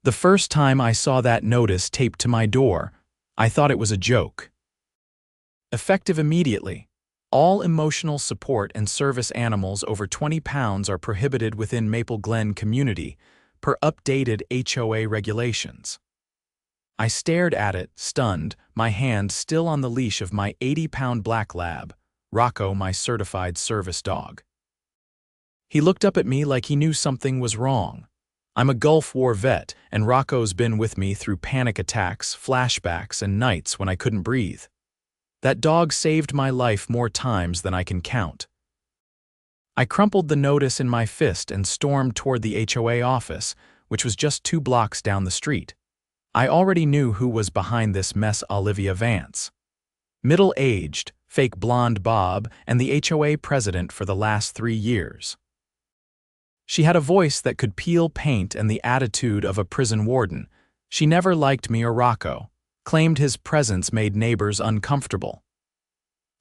The first time I saw that notice taped to my door, I thought it was a joke. Effective immediately. All emotional support and service animals over 20 pounds are prohibited within Maple Glen community, per updated HOA regulations. I stared at it, stunned, my hand still on the leash of my 80-pound black lab, Rocco, my certified service dog. He looked up at me like he knew something was wrong. I'm a Gulf War vet, and Rocco's been with me through panic attacks, flashbacks, and nights when I couldn't breathe. That dog saved my life more times than I can count. I crumpled the notice in my fist and stormed toward the HOA office, which was just 2 blocks down the street. I already knew who was behind this mess: Olivia Vance. Middle-aged, fake blonde bob, and the HOA president for the last 3 years. She had a voice that could peel paint and the attitude of a prison warden. She never liked me or Rocco, claimed his presence made neighbors uncomfortable.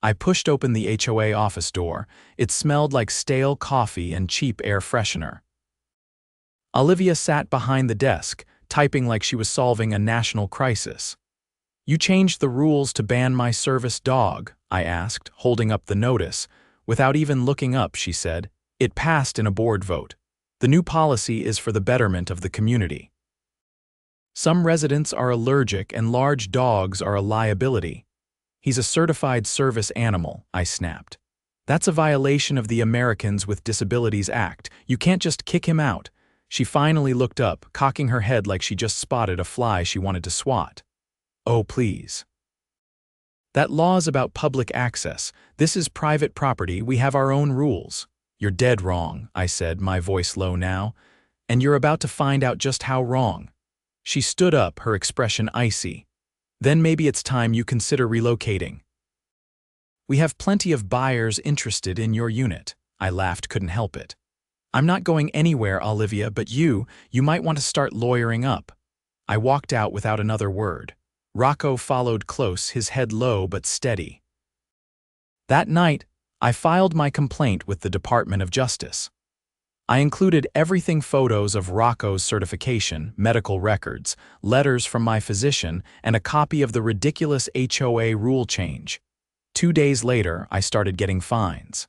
I pushed open the HOA office door. It smelled like stale coffee and cheap air freshener. Olivia sat behind the desk, typing like she was solving a national crisis. "You changed the rules to ban my service dog?" I asked, holding up the notice. Without even looking up, she said, "It passed in a board vote. The new policy is for the betterment of the community. Some residents are allergic and large dogs are a liability." "He's a certified service animal," I snapped. "That's a violation of the Americans with Disabilities Act. You can't just kick him out." She finally looked up, cocking her head like she just spotted a fly she wanted to swat. "Oh, please. That law's about public access. This is private property. We have our own rules." "You're dead wrong," I said, my voice low now. "And you're about to find out just how wrong." She stood up, her expression icy. "Then maybe it's time you consider relocating. We have plenty of buyers interested in your unit." I laughed, couldn't help it. "I'm not going anywhere, Olivia, but you might want to start lawyering up." I walked out without another word. Rocco followed close, his head low but steady. That night, I filed my complaint with the Department of Justice. I included everything: photos of Rocco's certification, medical records, letters from my physician, and a copy of the ridiculous HOA rule change. 2 days later, I started getting fines.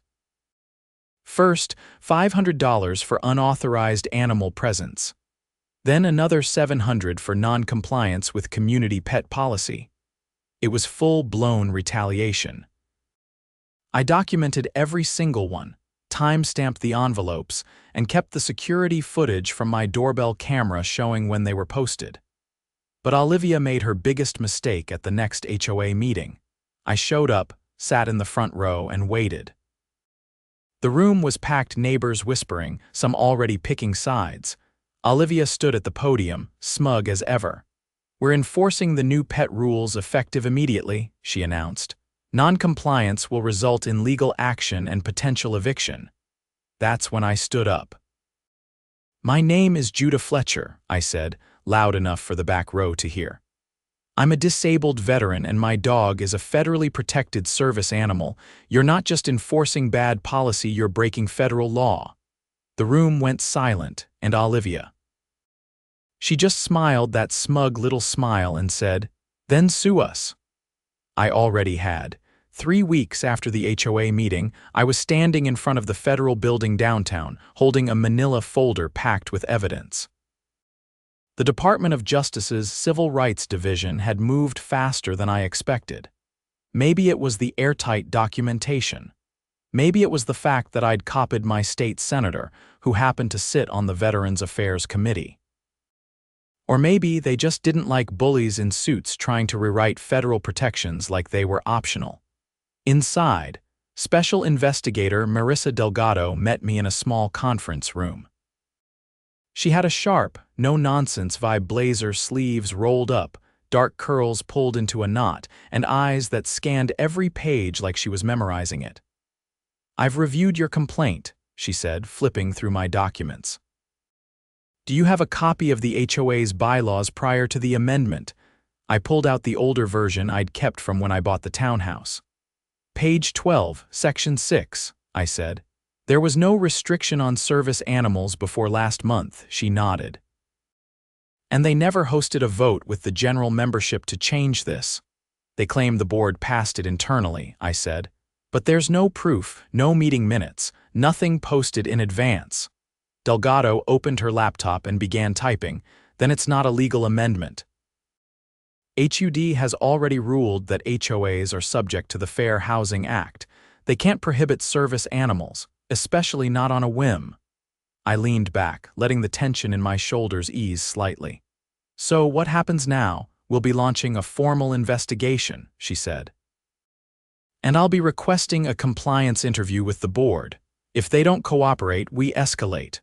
First, $500 for unauthorized animal presence. Then another $700 for non-compliance with community pet policy. It was full-blown retaliation. I documented every single one, time-stamped the envelopes, and kept the security footage from my doorbell camera showing when they were posted. But Olivia made her biggest mistake at the next HOA meeting. I showed up, sat in the front row, and waited. The room was packed, neighbors whispering, some already picking sides. Olivia stood at the podium, smug as ever. "We're enforcing the new pet rules effective immediately," she announced. "Non-compliance will result in legal action and potential eviction." That's when I stood up. "My name is Judah Fletcher," I said, loud enough for the back row to hear. "I'm a disabled veteran and my dog is a federally protected service animal. You're not just enforcing bad policy, you're breaking federal law." The room went silent, and Olivia. She just smiled that smug little smile and said, "Then sue us." I already had. 3 weeks after the HOA meeting, I was standing in front of the federal building downtown, holding a manila folder packed with evidence. The Department of Justice's Civil Rights Division had moved faster than I expected. Maybe it was the airtight documentation. Maybe it was the fact that I'd copied my state senator, who happened to sit on the Veterans Affairs Committee. Or maybe they just didn't like bullies in suits trying to rewrite federal protections like they were optional. Inside, Special Investigator Marissa Delgado met me in a small conference room. She had a sharp, no-nonsense vibe blazer, sleeves rolled up, dark curls pulled into a knot, and eyes that scanned every page like she was memorizing it. "I've reviewed your complaint," she said, flipping through my documents. "Do you have a copy of the HOA's bylaws prior to the amendment?" I pulled out the older version I'd kept from when I bought the townhouse. "Page 12, Section 6, I said. "There was no restriction on service animals before last month," she nodded. And they never hosted a vote with the general membership to change this. They claim the board passed it internally, I said. But there's no proof, no meeting minutes, nothing posted in advance. Delgado opened her laptop and began typing. Then it's not a legal amendment. HUD has already ruled that HOAs are subject to the Fair Housing Act. They can't prohibit service animals, especially not on a whim. I leaned back, letting the tension in my shoulders ease slightly. So what happens now? We'll be launching a formal investigation, she said. And I'll be requesting a compliance interview with the board. If they don't cooperate, we escalate.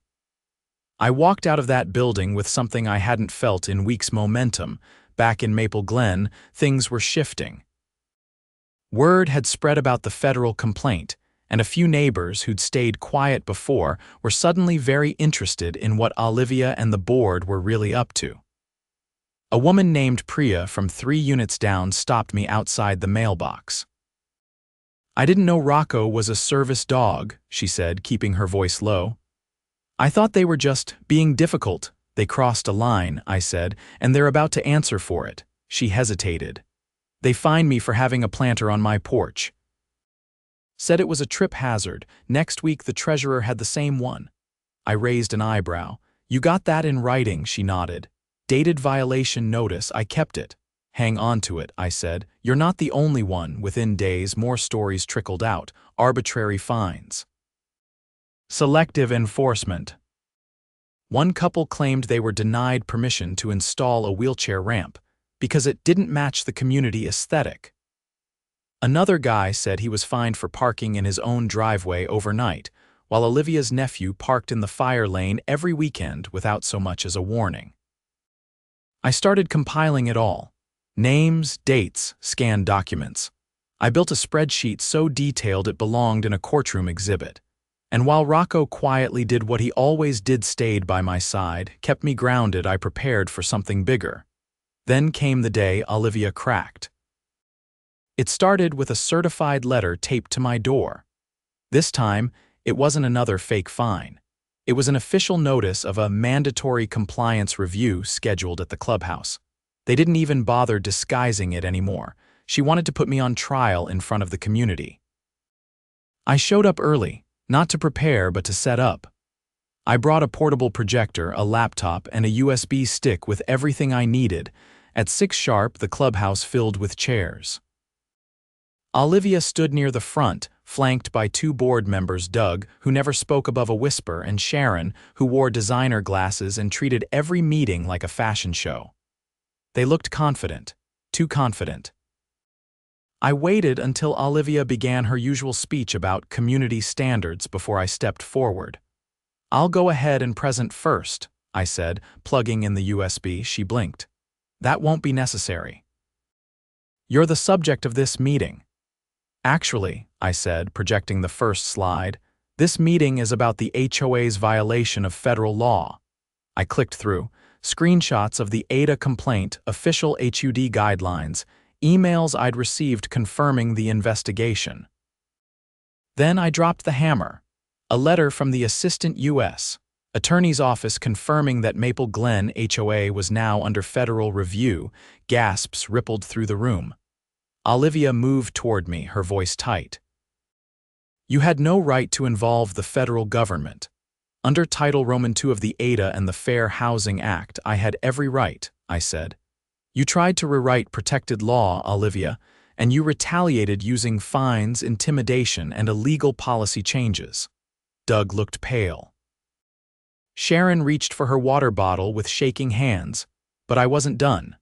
I walked out of that building with something I hadn't felt in weeks: momentum. Back in Maple Glen, things were shifting. Word had spread about the federal complaint, and a few neighbors who'd stayed quiet before were suddenly very interested in what Olivia and the board were really up to. A woman named Priya from 3 units down stopped me outside the mailbox. I didn't know Rocco was a service dog, she said, keeping her voice low. I thought they were just being difficult. They crossed a line, I said, and they're about to answer for it. She hesitated. They fined me for having a planter on my porch. Said it was a trip hazard. Next week the treasurer had the same one. I raised an eyebrow. You got that in writing, she nodded. Dated violation notice, I kept it. Hang on to it, I said. You're not the only one. Within days, more stories trickled out. Arbitrary fines. Selective enforcement. One couple claimed they were denied permission to install a wheelchair ramp because it didn't match the community aesthetic. Another guy said he was fined for parking in his own driveway overnight, while Olivia's nephew parked in the fire lane every weekend without so much as a warning. I started compiling it all. Names, dates, scanned documents. I built a spreadsheet so detailed it belonged in a courtroom exhibit. And while Rocco quietly did what he always did, stayed by my side, kept me grounded, I prepared for something bigger. Then came the day Olivia cracked. It started with a certified letter taped to my door. This time, it wasn't another fake fine. It was an official notice of a mandatory compliance review scheduled at the clubhouse. They didn't even bother disguising it anymore. She wanted to put me on trial in front of the community. I showed up early, not to prepare but to set up. I brought a portable projector, a laptop, and a USB stick with everything I needed. At 6 sharp, the clubhouse filled with chairs. Olivia stood near the front, flanked by 2 board members, Doug, who never spoke above a whisper, and Sharon, who wore designer glasses and treated every meeting like a fashion show. They looked confident, too confident. I waited until Olivia began her usual speech about community standards before I stepped forward. I'll go ahead and present first, I said, plugging in the USB. She blinked. That won't be necessary. You're the subject of this meeting. Actually, I said, projecting the first slide, this meeting is about the HOA's violation of federal law. I clicked through. Screenshots of the ADA complaint, official HUD guidelines, emails I'd received confirming the investigation. Then I dropped the hammer. A letter from the Assistant U.S. Attorney's Office confirming that Maple Glen HOA was now under federal review. Gasps rippled through the room. Olivia moved toward me, her voice tight. You had no right to involve the federal government. Under Title Roman II of the ADA and the Fair Housing Act, I had every right, I said. You tried to rewrite protected law, Olivia, and you retaliated using fines, intimidation, and illegal policy changes. Doug looked pale. Sharon reached for her water bottle with shaking hands, but I wasn't done.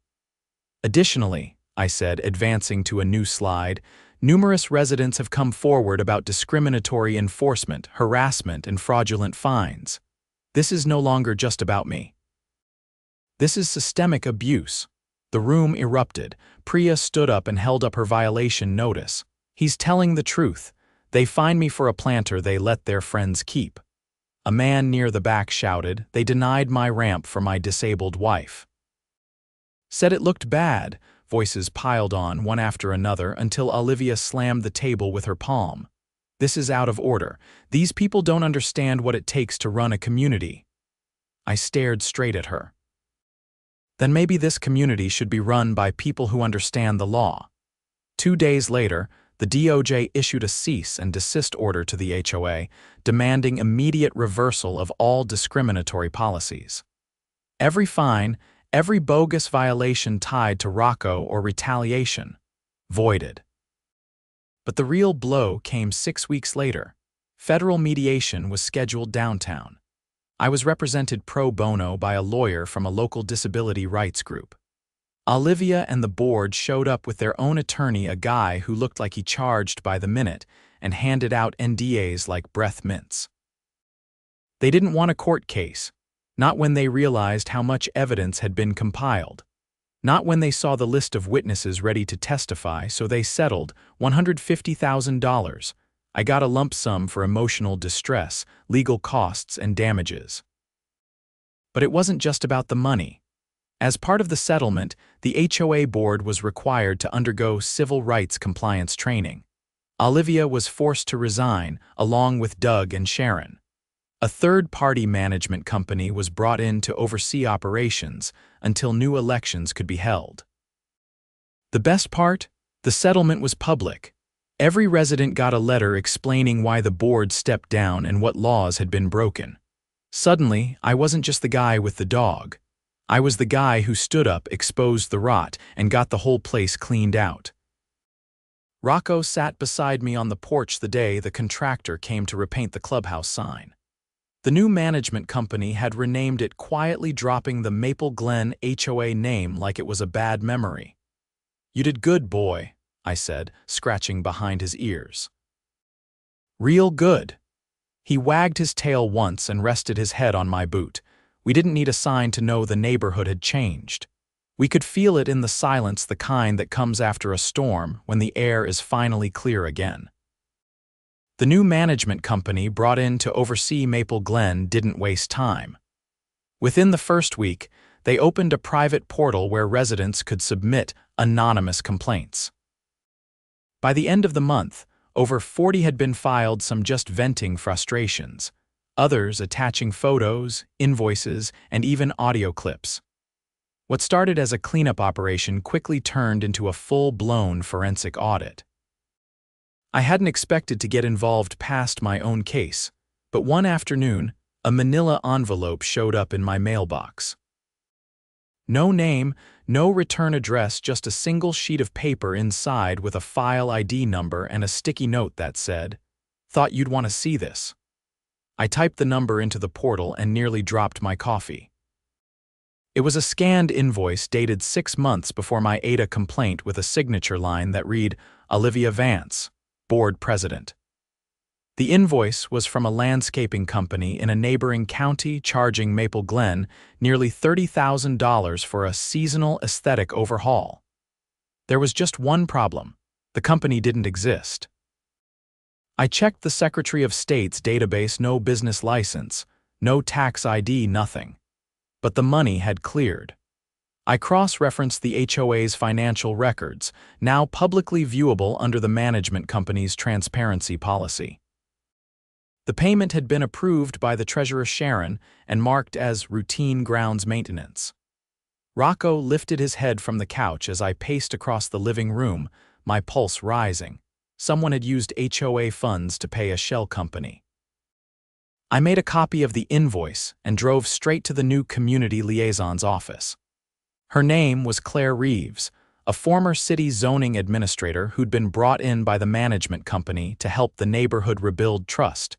Additionally, I said, advancing to a new slide, numerous residents have come forward about discriminatory enforcement, harassment, and fraudulent fines. This is no longer just about me. This is systemic abuse. The room erupted. Priya stood up and held up her violation notice. He's telling the truth. They fined me for a planter they let their friends keep. A man near the back shouted, they denied my ramp for my disabled wife. Said it looked bad. Voices piled on, one after another, until Olivia slammed the table with her palm. This is out of order. These people don't understand what it takes to run a community. I stared straight at her. Then maybe this community should be run by people who understand the law. 2 days later, the DOJ issued a cease and desist order to the HOA, demanding immediate reversal of all discriminatory policies. Every fine, every bogus violation tied to Rocco or retaliation, voided. But the real blow came 6 weeks later. Federal mediation was scheduled downtown. I was represented pro bono by a lawyer from a local disability rights group. Olivia and the board showed up with their own attorney, a guy who looked like he charged by the minute and handed out NDAs like breath mints. They didn't want a court case, not when they realized how much evidence had been compiled, not when they saw the list of witnesses ready to testify, so they settled $150,000. I got a lump sum for emotional distress, legal costs, and damages. But it wasn't just about the money. As part of the settlement, the HOA board was required to undergo civil rights compliance training. Olivia was forced to resign, along with Doug and Sharon. A third-party management company was brought in to oversee operations until new elections could be held. The best part? The settlement was public. Every resident got a letter explaining why the board stepped down and what laws had been broken. Suddenly, I wasn't just the guy with the dog. I was the guy who stood up, exposed the rot, and got the whole place cleaned out. Rocco sat beside me on the porch the day the contractor came to repaint the clubhouse sign. The new management company had renamed it, quietly dropping the Maple Glen HOA name like it was a bad memory. "You did good, boy," I said, scratching behind his ears. "Real good." He wagged his tail once and rested his head on my boot. We didn't need a sign to know the neighborhood had changed. We could feel it in the silence, the kind that comes after a storm when the air is finally clear again. The new management company brought in to oversee Maple Glen didn't waste time. Within the first week, they opened a private portal where residents could submit anonymous complaints. By the end of the month, over 40 had been filed, some just venting frustrations, others attaching photos, invoices, and even audio clips. What started as a cleanup operation quickly turned into a full-blown forensic audit. I hadn't expected to get involved past my own case, but one afternoon, a manila envelope showed up in my mailbox. No name, no return address, just a single sheet of paper inside with a file ID number and a sticky note that said, "Thought you'd want to see this." I typed the number into the portal and nearly dropped my coffee. It was a scanned invoice dated 6 months before my ADA complaint with a signature line that read, "Olivia Vance, Board President." The invoice was from a landscaping company in a neighboring county, charging Maple Glen nearly $30,000 for a seasonal aesthetic overhaul. There was just one problem: the company didn't exist. I checked the Secretary of State's database, no business license, no tax ID, nothing. But the money had cleared. I cross-referenced the HOA's financial records, now publicly viewable under the management company's transparency policy. The payment had been approved by the treasurer Sharon and marked as routine grounds maintenance. Rocco lifted his head from the couch as I paced across the living room, my pulse rising. Someone had used HOA funds to pay a shell company. I made a copy of the invoice and drove straight to the new community liaison's office. Her name was Claire Reeves, a former city zoning administrator who'd been brought in by the management company to help the neighborhood rebuild trust.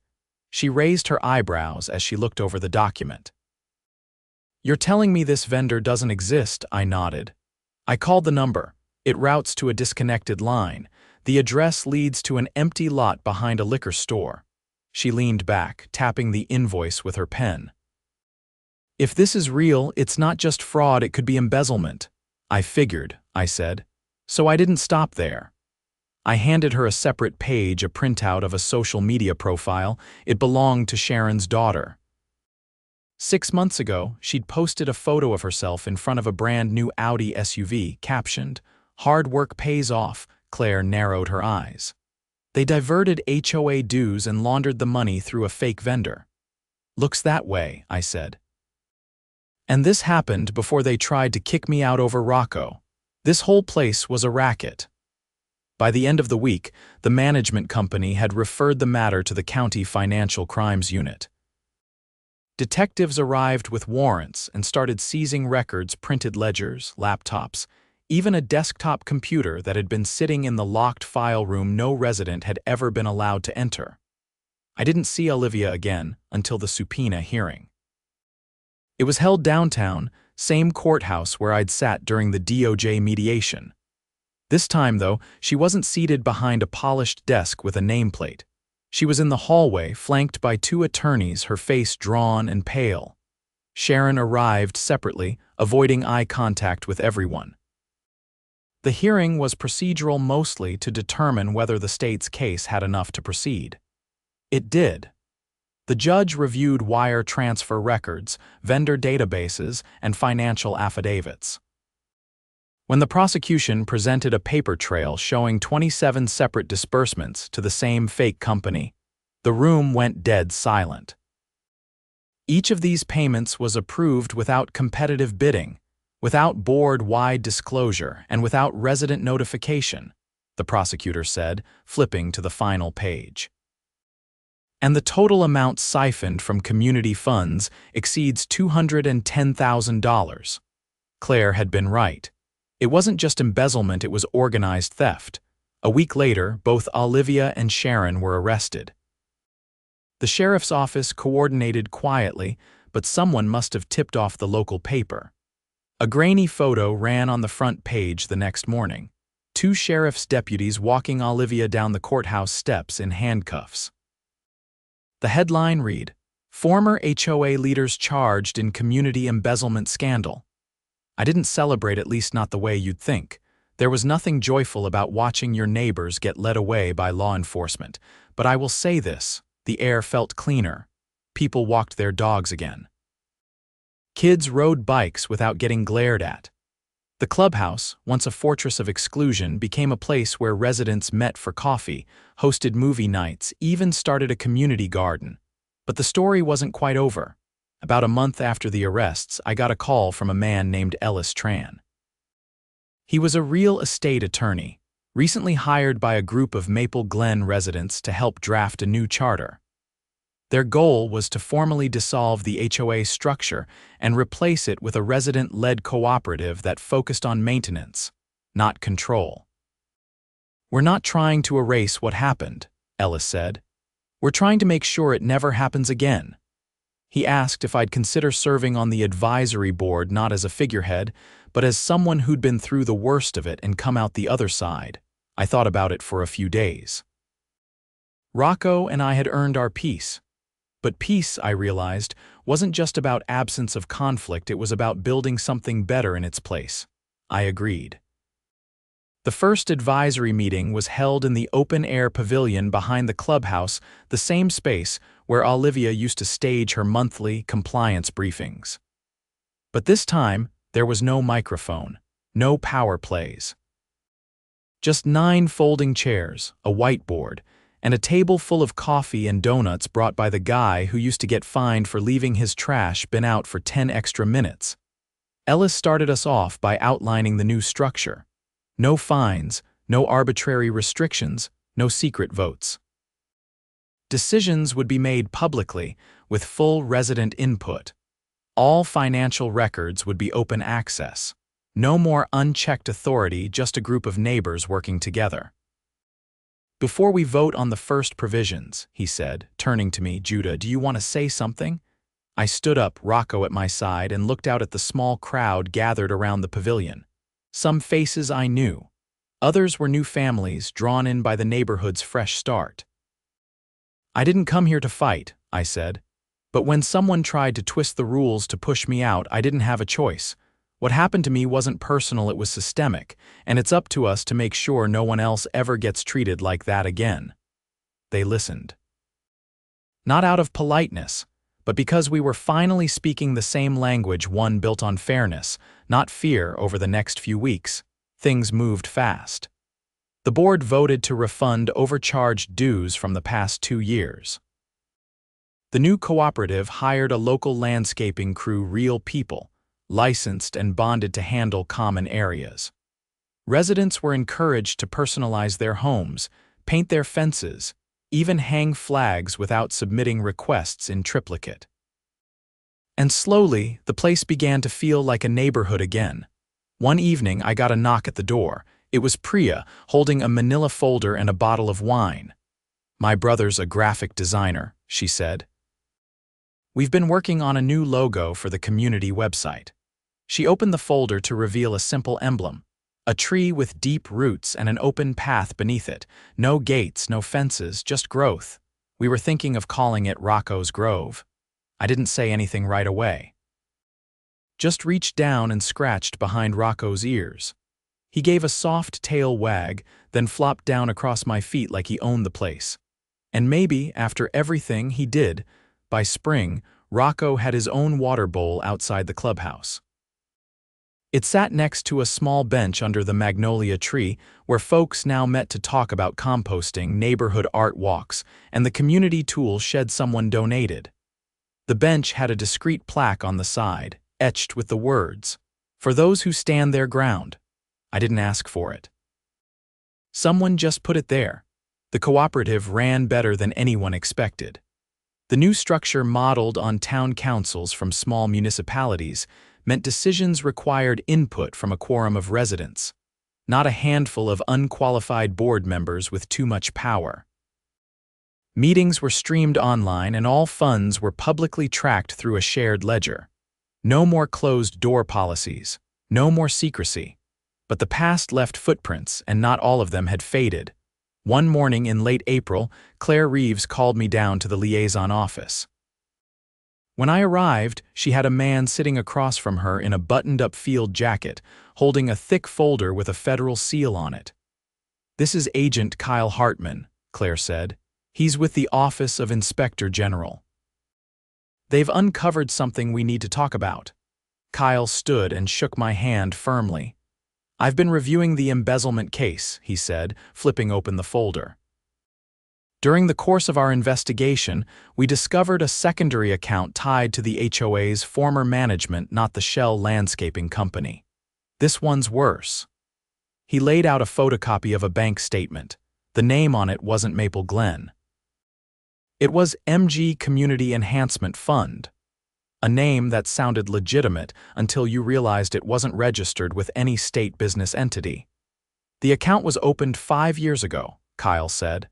She raised her eyebrows as she looked over the document. "You're telling me this vendor doesn't exist?" I nodded. "I called the number. It routes to a disconnected line. The address leads to an empty lot behind a liquor store." She leaned back, tapping the invoice with her pen. "If this is real, it's not just fraud, it could be embezzlement." "I figured," I said. "So I didn't stop there." I handed her a separate page, a printout of a social media profile. It belonged to Sharon's daughter. 6 months ago, she'd posted a photo of herself in front of a brand new Audi SUV, captioned, "Hard work pays off." Claire narrowed her eyes. They diverted HOA dues and laundered the money through a fake vendor. "Looks that way," I said. And this happened before they tried to kick me out over Rocco. This whole place was a racket. By the end of the week, the management company had referred the matter to the county financial crimes unit. Detectives arrived with warrants and started seizing records, printed ledgers, laptops, even a desktop computer that had been sitting in the locked file room no resident had ever been allowed to enter. I didn't see Olivia again until the subpoena hearing. It was held downtown, same courthouse where I'd sat during the DOJ mediation. This time, though, she wasn't seated behind a polished desk with a nameplate. She was in the hallway, flanked by two attorneys, her face drawn and pale. Sharon arrived separately, avoiding eye contact with everyone. The hearing was procedural mostly to determine whether the state's case had enough to proceed. It did. The judge reviewed wire transfer records, vendor databases, and financial affidavits. When the prosecution presented a paper trail showing 27 separate disbursements to the same fake company, the room went dead silent. Each of these payments was approved without competitive bidding, without board-wide disclosure, and without resident notification, the prosecutor said, flipping to the final page. And the total amount siphoned from community funds exceeds $210,000. Claire had been right. It wasn't just embezzlement, it was organized theft. A week later, both Olivia and Sharon were arrested. The sheriff's office coordinated quietly, but someone must have tipped off the local paper. A grainy photo ran on the front page the next morning. Two sheriff's deputies walking Olivia down the courthouse steps in handcuffs. The headline read, "Former HOA leaders charged in community embezzlement scandal." I didn't celebrate, at least not the way you'd think. There was nothing joyful about watching your neighbors get led away by law enforcement. But I will say this, the air felt cleaner. People walked their dogs again. Kids rode bikes without getting glared at. The clubhouse, once a fortress of exclusion, became a place where residents met for coffee, hosted movie nights, even started a community garden. But the story wasn't quite over. About a month after the arrests, I got a call from a man named Ellis Tran. He was a real estate attorney, recently hired by a group of Maple Glen residents to help draft a new charter. Their goal was to formally dissolve the HOA structure and replace it with a resident-led cooperative that focused on maintenance, not control. "We're not trying to erase what happened," Ellis said. "We're trying to make sure it never happens again." He asked if I'd consider serving on the advisory board, not as a figurehead, but as someone who'd been through the worst of it and come out the other side. I thought about it for a few days. Rocco and I had earned our peace. But peace, I realized, wasn't just about absence of conflict, it was about building something better in its place. I agreed. The first advisory meeting was held in the open-air pavilion behind the clubhouse, the same space where Olivia used to stage her monthly compliance briefings. But this time, there was no microphone, no power plays. Just 9 folding chairs, a whiteboard, and a table full of coffee and donuts brought by the guy who used to get fined for leaving his trash bin out for 10 extra minutes. Ellis started us off by outlining the new structure. No fines, no arbitrary restrictions, no secret votes. Decisions would be made publicly, with full resident input. All financial records would be open access. No more unchecked authority, just a group of neighbors working together. "Before we vote on the first provisions," he said, turning to me, "Judah, do you want to say something?" I stood up, Rocco at my side, and looked out at the small crowd gathered around the pavilion. Some faces I knew. Others were new families drawn in by the neighborhood's fresh start. "I didn't come here to fight," I said. "But when someone tried to twist the rules to push me out, I didn't have a choice. What happened to me wasn't personal, it was systemic, and it's up to us to make sure no one else ever gets treated like that again." They listened. Not out of politeness, but because we were finally speaking the same language, one built on fairness, not fear. Over the next few weeks, things moved fast. The board voted to refund overcharged dues from the past 2 years. The new cooperative hired a local landscaping crew, real people, licensed and bonded to handle common areas. Residents were encouraged to personalize their homes, paint their fences, even hang flags without submitting requests in triplicate. And slowly, the place began to feel like a neighborhood again. One evening, I got a knock at the door. It was Priya, holding a manila folder and a bottle of wine. "My brother's a graphic designer," she said. "We've been working on a new logo for the community website." She opened the folder to reveal a simple emblem, a tree with deep roots and an open path beneath it. No gates, no fences, just growth. We were thinking of calling it Rocco's Grove. I didn't say anything right away. Just reached down and scratched behind Rocco's ears. He gave a soft tail wag, then flopped down across my feet like he owned the place. And maybe, after everything he did, by spring, Rocco had his own water bowl outside the clubhouse. It sat next to a small bench under the magnolia tree where folks now met to talk about composting, neighborhood art walks, and the community tool shed someone donated. The bench had a discreet plaque on the side, etched with the words, "For those who stand their ground." I didn't ask for it. Someone just put it there. The cooperative ran better than anyone expected. The new structure, modeled on town councils from small municipalities, meant decisions required input from a quorum of residents, not a handful of unqualified board members with too much power. Meetings were streamed online and all funds were publicly tracked through a shared ledger. No more closed-door policies, no more secrecy. But the past left footprints, and not all of them had faded. One morning in late April, Claire Reeves called me down to the liaison office. When I arrived, she had a man sitting across from her in a buttoned-up field jacket, holding a thick folder with a federal seal on it. "This is Agent Kyle Hartman," Claire said. "He's with the Office of Inspector General. They've uncovered something we need to talk about." Kyle stood and shook my hand firmly. "I've been reviewing the embezzlement case," he said, flipping open the folder. "During the course of our investigation, we discovered a secondary account tied to the HOA's former management, not the Shell Landscaping Company. This one's worse." He laid out a photocopy of a bank statement. The name on it wasn't Maple Glen. It was MG Community Enhancement Fund. A name that sounded legitimate until you realized it wasn't registered with any state business entity. "The account was opened 5 years ago," Kyle said.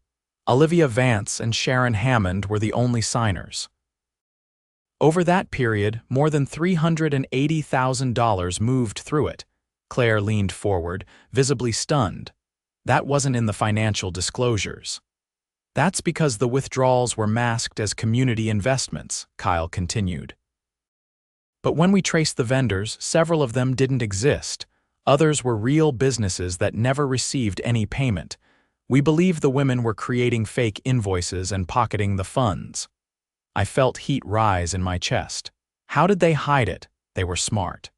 "Olivia Vance and Sharon Hammond were the only signers. Over that period, more than $380,000 moved through it." Claire leaned forward, visibly stunned. "That wasn't in the financial disclosures." "That's because the withdrawals were masked as community investments," Kyle continued. "But when we traced the vendors, several of them didn't exist. Others were real businesses that never received any payment. We believe the women were creating fake invoices and pocketing the funds." I felt heat rise in my chest. How did they hide it? They were smart.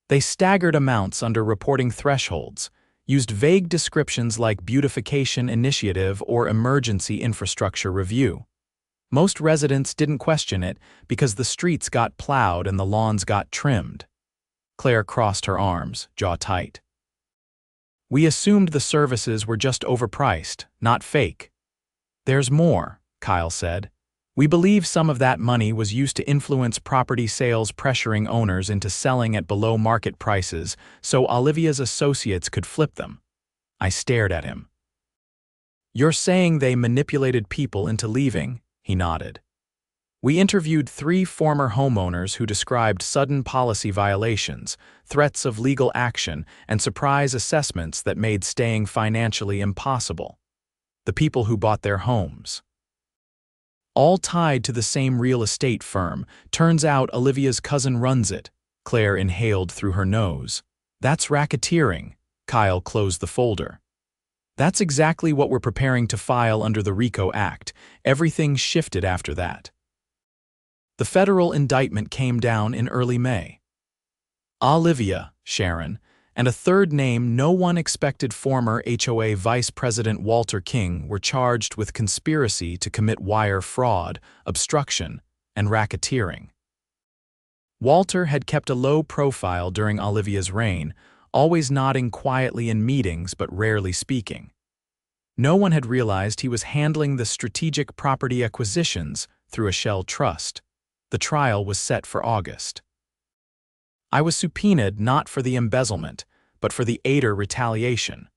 They staggered amounts under reporting thresholds, used vague descriptions like beautification initiative or emergency infrastructure review. Most residents didn't question it because the streets got plowed and the lawns got trimmed. Claire crossed her arms, jaw tight. "We assumed the services were just overpriced, not fake." "There's more," Kyle said. "We believe some of that money was used to influence property sales, pressuring owners into selling at below market prices so Olivia's associates could flip them." I stared at him. "You're saying they manipulated people into leaving?" He nodded. "We interviewed 3 former homeowners who described sudden policy violations, threats of legal action, and surprise assessments that made staying financially impossible. The people who bought their homes. All tied to the same real estate firm. Turns out Olivia's cousin runs it." Claire inhaled through her nose. "That's racketeering." Kyle closed the folder. "That's exactly what we're preparing to file under the RICO Act." Everything shifted after that. The federal indictment came down in early May. Olivia, Sharon, and a third name no one expected, former HOA Vice President Walter King, were charged with conspiracy to commit wire fraud, obstruction, and racketeering. Walter had kept a low profile during Olivia's reign, always nodding quietly in meetings but rarely speaking. No one had realized he was handling the strategic property acquisitions through a shell trust. The trial was set for August. I was subpoenaed not for the embezzlement, but for the aider retaliation.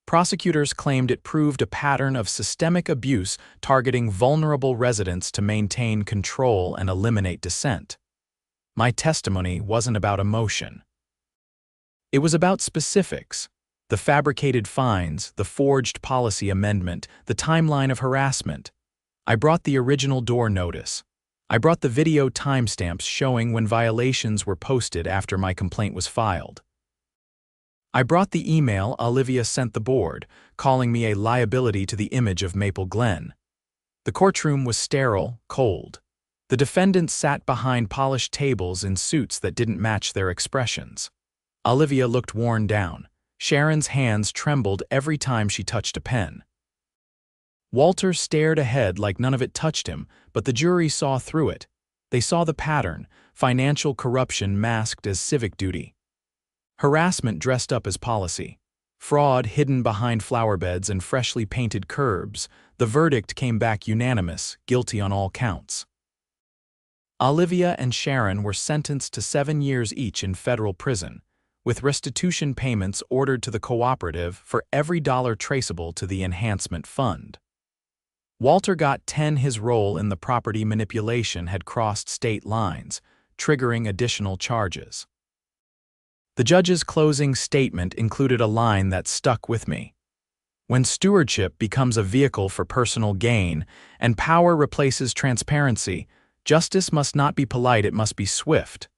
Prosecutors claimed it proved a pattern of systemic abuse targeting vulnerable residents to maintain control and eliminate dissent. My testimony wasn't about emotion. It was about specifics: the fabricated fines, the forged policy amendment, the timeline of harassment. I brought the original door notice. I brought the video timestamps showing when violations were posted after my complaint was filed. I brought the email Olivia sent the board, calling me a liability to the image of Maple Glen. The courtroom was sterile, cold. The defendants sat behind polished tables in suits that didn't match their expressions. Olivia looked worn down. Sharon's hands trembled every time she touched a pen. Walter stared ahead like none of it touched him, but the jury saw through it. They saw the pattern: financial corruption masked as civic duty. Harassment dressed up as policy. Fraud hidden behind flowerbeds and freshly painted curbs. The verdict came back unanimous, guilty on all counts. Olivia and Sharon were sentenced to 7 years each in federal prison, with restitution payments ordered to the cooperative for every dollar traceable to the enhancement fund. Walter got 10. His role in the property manipulation had crossed state lines, triggering additional charges. The judge's closing statement included a line that stuck with me. When stewardship becomes a vehicle for personal gain and power replaces transparency, justice must not be polite, it must be swift.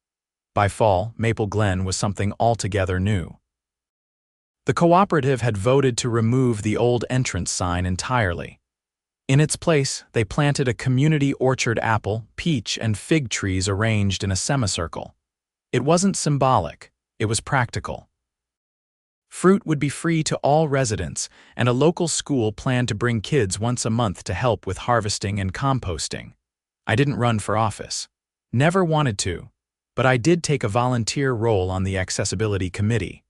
By fall, Maple Glen was something altogether new. The cooperative had voted to remove the old entrance sign entirely. In its place, they planted a community orchard: apple, peach, and fig trees arranged in a semicircle. It wasn't symbolic, it was practical. Fruit would be free to all residents, and a local school planned to bring kids once a month to help with harvesting and composting. I didn't run for office. Never wanted to, but I did take a volunteer role on the accessibility committee.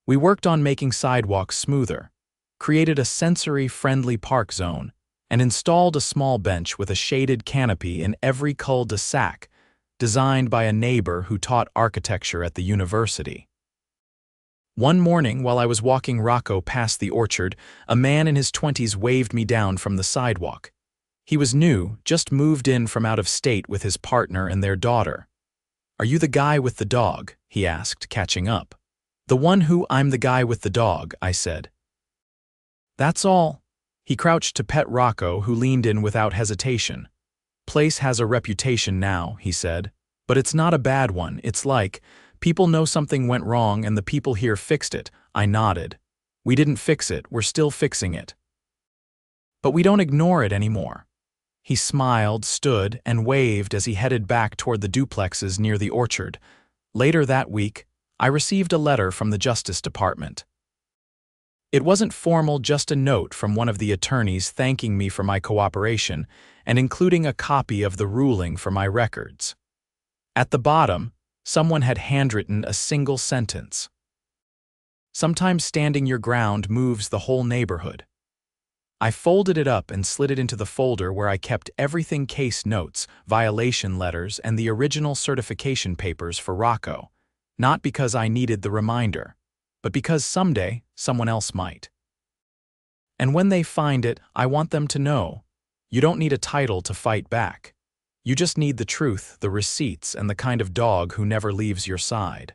We worked on making sidewalks smoother, created a sensory-friendly park zone, and installed a small bench with a shaded canopy in every cul-de-sac, designed by a neighbor who taught architecture at the university. One morning, while I was walking Rocco past the orchard, a man in his 20s waved me down from the sidewalk. He was new, just moved in from out of state with his partner and their daughter. "Are you the guy with the dog?" he asked, catching up. "The one who I'm the guy with the dog," I said. "That's all." He crouched to pet Rocco, who leaned in without hesitation. "Place has a reputation now," he said, "but it's not a bad one. It's like, people know something went wrong and the people here fixed it." I nodded. "We didn't fix it, we're still fixing it. But we don't ignore it anymore." He smiled, stood, and waved as he headed back toward the duplexes near the orchard. Later that week, I received a letter from the Justice Department. It wasn't formal, just a note from one of the attorneys thanking me for my cooperation and including a copy of the ruling for my records. At the bottom, someone had handwritten a single sentence: "Sometimes standing your ground moves the whole neighborhood." I folded it up and slid it into the folder where I kept everything: case notes, violation letters, and the original certification papers for Rocco, not because I needed the reminder, but because someday someone else might. And when they find it, I want them to know, you don't need a title to fight back. You just need the truth, the receipts, and the kind of dog who never leaves your side.